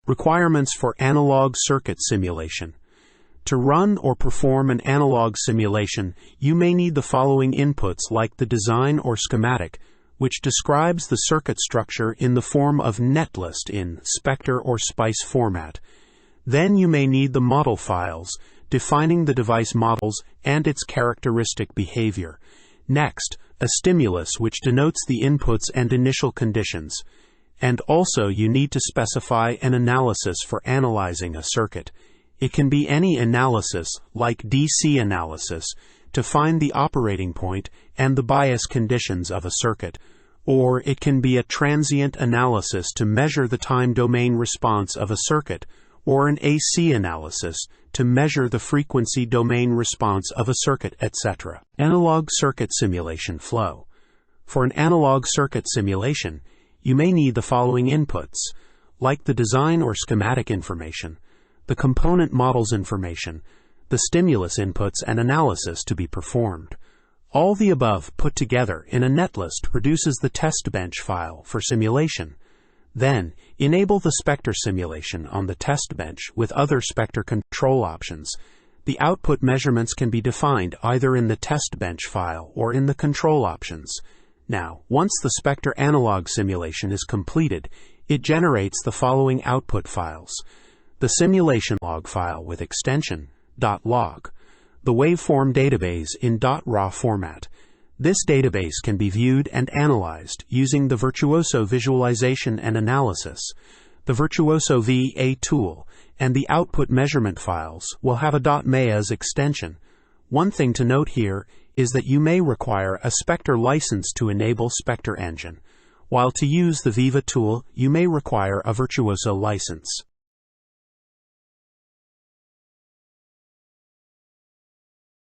Requirements for analog circuit simulation. To run or perform an analog simulation, you may need the following inputs like the design or schematic, which describes the circuit structure in the form of netlist in Spectre or SPICE format. Then you may need the model files, defining the device models and its characteristic behavior. Next, a stimulus which denotes the inputs and initial conditions. And also you need to specify an analysis for analyzing a circuit. It can be any analysis, like DC analysis, to find the operating point and the bias conditions of a circuit, or it can be a transient analysis to measure the time domain response of a circuit, or an AC analysis to measure the frequency domain response of a circuit, etc. Analog circuit simulation flow. For an analog circuit simulation, you may need the following inputs, like the design or schematic information, the component models information, the stimulus inputs and analysis to be performed. All the above put together in a netlist produces the test bench file for simulation. Then, enable the Spectre simulation on the test bench with other Spectre control options. The output measurements can be defined either in the test bench file or in the control options. Now, once the Spectre analog simulation is completed, it generates the following output files. The simulation log file with extension .log, the waveform database in .raw format. This database can be viewed and analyzed using the Virtuoso Visualization and Analysis. The Virtuoso VA tool and the output measurement files will have a .meas extension. One thing to note here is that you may require a Spectre license to enable Spectre Engine, while to use the ViVA tool you may require a Virtuoso license.